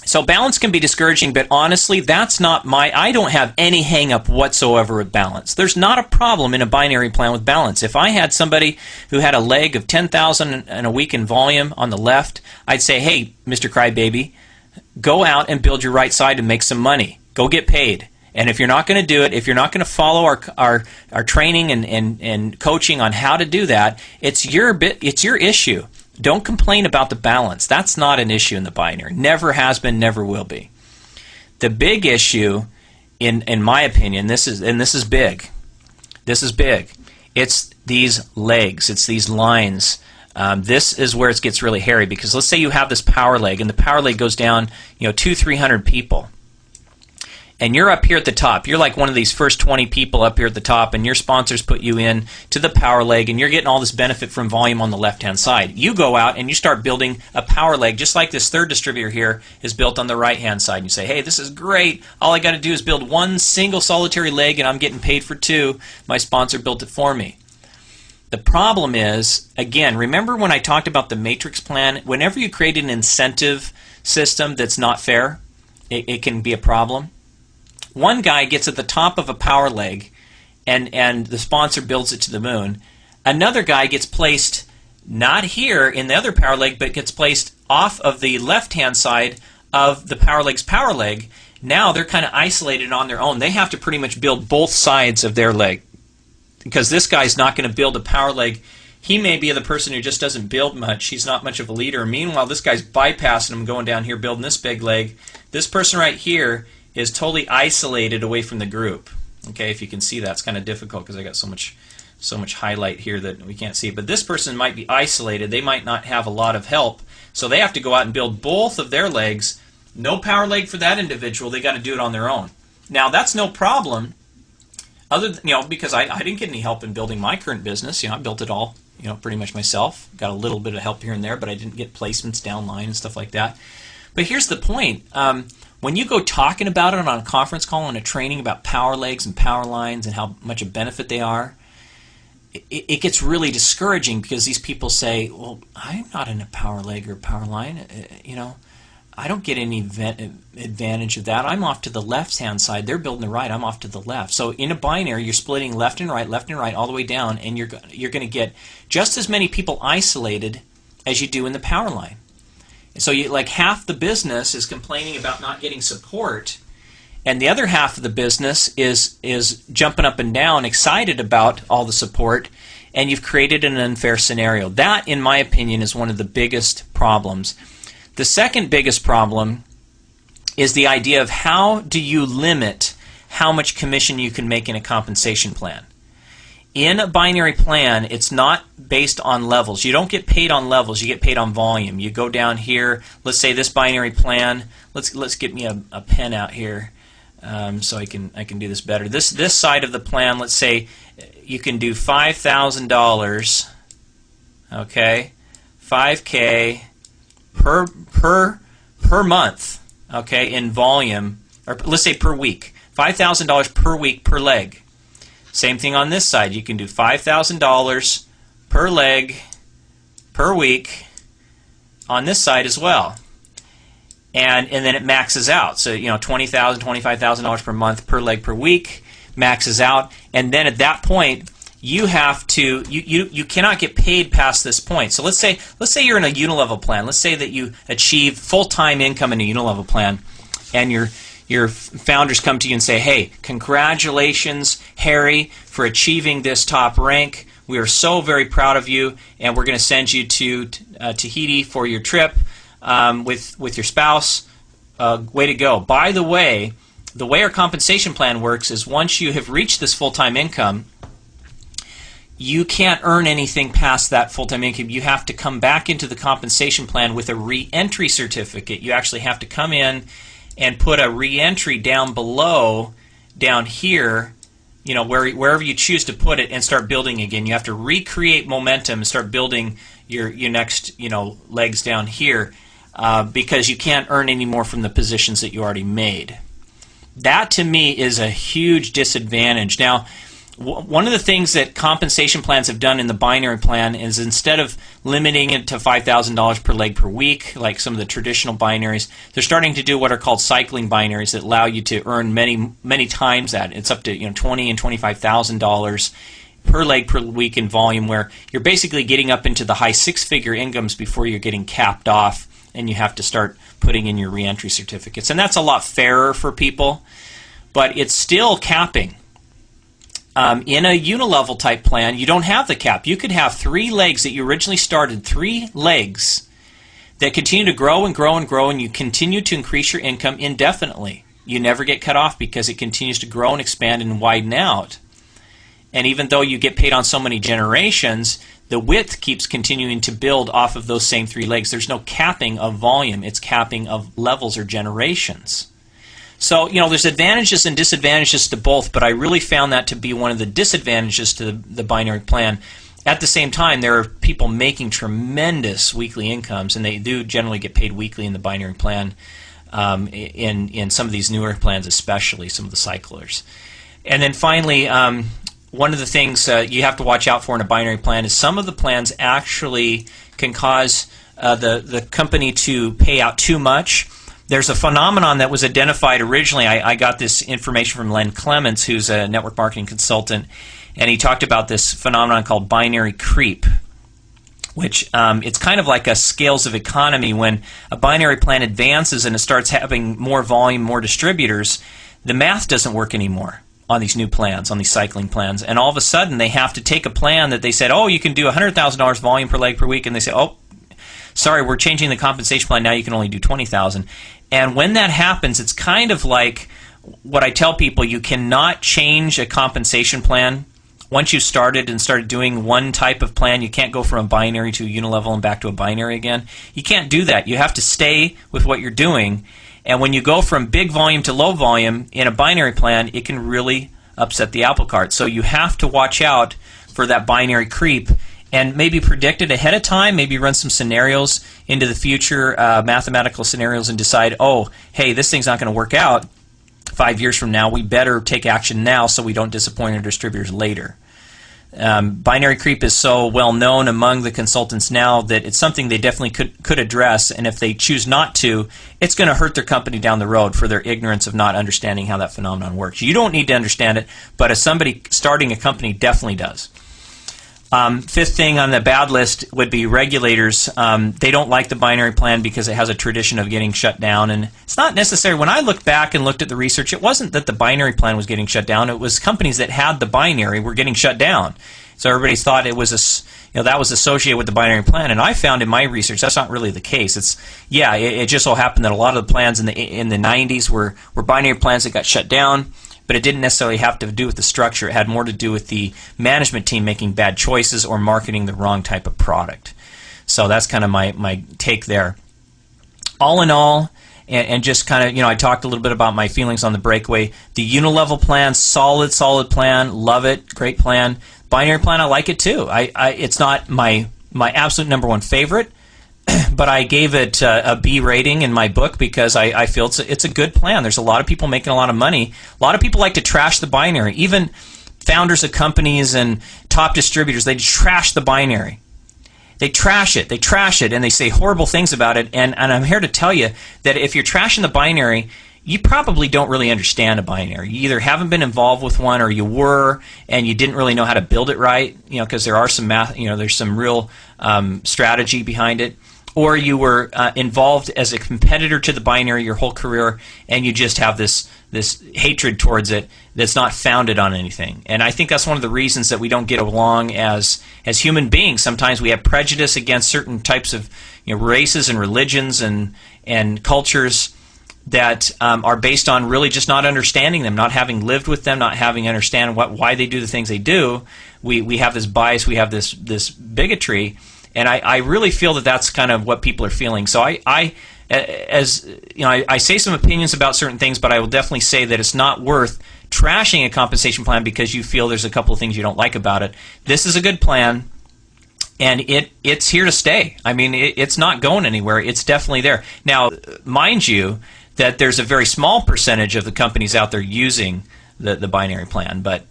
So balance can be discouraging, but honestly, that's not I don't have any hang up whatsoever with balance. There's not a problem in a binary plan with balance. If I had somebody who had a leg of 10,000 in a week in volume on the left, I'd say, hey, Mr. Crybaby, go out and build your right side and make some money. Go get paid. And if you're not going to do it, if you're not going to follow our training and coaching on how to do that, it's your issue. Don't complain about the balance. That's not an issue in the binary. Never has been, never will be. The big issue, in my opinion, this is big. This is big. It's these legs. It's these lines. This is where it gets really hairy, because let's say you have this power leg, and the power leg goes down, 200-300 people. And you're up here at the top. You're like one of these first 20 people up here at the top, and your sponsors put you in to the power leg, and you're getting all this benefit from volume on the left-hand side. You go out and you start building a power leg, just like this third distributor here is built on the right-hand side. And you say, hey, this is great. All I got to do is build one single solitary leg, and I'm getting paid for two. My sponsor built it for me. The problem is, again, remember when I talked about the matrix plan? Whenever you create an incentive system that's not fair, it can be a problem. One guy gets at the top of a power leg, and the sponsor builds it to the moon. Another guy gets placed not here in the other power leg, but gets placed off of the left-hand side of the power leg's power leg. Now they're kind of isolated on their own. They have to pretty much build both sides of their leg, because this guy's not going to build a power leg. He may be the person who just doesn't build much. He's not much of a leader. Meanwhile, this guy's bypassing him, going down here, building this big leg. This person right here is totally isolated away from the group. Okay, if you can see that, it's kind of difficult because I got so much highlight here that we can't see. But this person might be isolated. They might not have a lot of help, so they have to go out and build both of their legs. No power leg for that individual. They got to do it on their own. Now that's no problem, other than, because I didn't get any help in building my current business. I built it all pretty much myself. Got a little bit of help here and there, but I didn't get placements downline and stuff like that. But here's the point. When you go talking about it on a conference call and a training about power legs and power lines and how much a benefit they are, it gets really discouraging, because these people say, well, I'm not in a power leg or power line. I don't get any advantage of that. I'm off to the left-hand side. They're building the right. I'm off to the left. So in a binary, you're splitting left and right, all the way down, and you're going to get just as many people isolated as you do in the power line. So like half the business is complaining about not getting support, and the other half of the business is jumping up and down, excited about all the support, and you've created an unfair scenario. That, in my opinion, is one of the biggest problems. The second biggest problem is the idea of how do you limit how much commission you can make in a compensation plan. In a binary plan, it's not based on levels. You don't get paid on levels. You get paid on volume. You go down here. Let's say this binary plan. Let's get me a pen out here so I can do this better. This side of the plan. Let's say you can do $5,000. Okay, $5K per month. Okay, in volume, or let's say per week. $5,000 per week per leg. Same thing on this side. You can do $5,000 per leg per week on this side as well. And then it maxes out. So, $20,000, $25,000 per month per leg per week maxes out. And then at that point, you have to you cannot get paid past this point. So let's say you're in a unilevel plan. Let's say that you achieve full-time income in a unilevel plan, and your founders come to you and say, hey, congratulations, Harry, for achieving this top rank. We are so very proud of you, and we're going to send you to Tahiti for your trip with your spouse. Way to go. By the way our compensation plan works is once you have reached this full-time income, you can't earn anything past that full-time income. You have to come back into the compensation plan with a re-entry certificate. You actually have to come in and put a re-entry down below, down here, wherever you choose to put it, and start building again. You have to recreate momentum and start building your next legs down here, because you can't earn any more from the positions that you already made. That to me is a huge disadvantage. Now, One of the things that compensation plans have done in the binary plan is instead of limiting it to $5,000 per leg per week, like some of the traditional binaries, they're starting to do what are called cycling binaries that allow you to earn many times that. It's up to $20,000 and $25,000 per leg per week in volume, where you're basically getting up into the high six-figure incomes before you're getting capped off, and you have to start putting in your reentry certificates. And that's a lot fairer for people, but it's still capping. In a unilevel type plan, you don't have the cap. You could have 3 legs that you originally started, 3 legs that continue to grow and grow and grow, and you continue to increase your income indefinitely. You never get cut off because it continues to grow and expand and widen out. And even though you get paid on so many generations, the width keeps continuing to build off of those same 3 legs. There's no capping of volume. It's capping of levels or generations. So, there's advantages and disadvantages to both, but I really found that to be one of the disadvantages to the binary plan. At the same time, there are people making tremendous weekly incomes, and they do generally get paid weekly in the binary plan, in some of these newer plans, especially some of the cyclers. And then finally, one of the things you have to watch out for in a binary plan is some of the plans actually can cause the company to pay out too much. There's a phenomenon that was identified originally. I got this information from Len Clements, who's a network marketing consultant, and he talked about this phenomenon called binary creep, which it's kind of like a scales of economy. When a binary plan advances and it starts having more volume, more distributors, the math doesn't work anymore on these new plans, on these cycling plans, and all of a sudden they have to take a plan that they said, oh, you can do $100,000 volume per leg per week, and they say, oh, sorry, we're changing the compensation plan, now you can only do $20,000. And when that happens, it's kind of like what I tell people: you cannot change a compensation plan. Once you started doing one type of plan, you can't go from a binary to a unilevel and back to a binary again. You can't do that. You have to stay with what you're doing. And when you go from big volume to low volume in a binary plan, it can really upset the apple cart. So you have to watch out for that binary creep, and maybe predict it ahead of time, maybe run some scenarios into the future, mathematical scenarios, and decide, oh, hey, this thing's not going to work out 5 years from now. We better take action now so we don't disappoint our distributors later. Binary creep is so well known among the consultants now that it's something they definitely could address, and if they choose not to, it's going to hurt their company down the road for their ignorance of not understanding how that phenomenon works. You don't need to understand it, but as somebody starting a company definitely does. Fifth thing on the bad list would be regulators. They don't like the binary plan because it has a tradition of getting shut down, and it's not necessary. When I look back and looked at the research, it wasn't that the binary plan was getting shut down. It was companies that had the binary were getting shut down. So everybody thought it was that was associated with the binary plan, and I found in my research that's not really the case. It just so happened that a lot of the plans in the 90s were binary plans that got shut down. But it didn't necessarily have to do with the structure. It had more to do with the management team making bad choices or marketing the wrong type of product. So that's kind of my take there. All in all, and just kind of, I talked a little bit about my feelings on the breakaway. The unilevel plan, solid plan, love it, great plan. Binary plan, I like it too. It's not my absolute number one favorite, but I gave it a B rating in my book because I feel it's a good plan. There's a lot of people making a lot of money. A lot of people like to trash the binary. Even founders of companies and top distributors, they trash the binary. They trash it, and they say horrible things about it. And I'm here to tell you that if you're trashing the binary, you probably don't really understand a binary. You either haven't been involved with one, or you were and you didn't really know how to build it right, because there are some math, there's some real strategy behind it. Or you were involved as a competitor to the binary your whole career, and you just have this hatred towards it that's not founded on anything. And I think that's one of the reasons that we don't get along as human beings. Sometimes we have prejudice against certain types of races and religions and cultures that are based on really just not understanding them, not having lived with them, not having understand why they do the things they do. We have this bias, we have this bigotry. And I really feel that that's kind of what people are feeling. So I say some opinions about certain things, but I will definitely say that it's not worth trashing a compensation plan because you feel there's a couple of things you don't like about it. This is a good plan, and it's here to stay. I mean, it's not going anywhere. It's definitely there. Now, mind you, that there's a very small percentage of the companies out there using the binary plan, but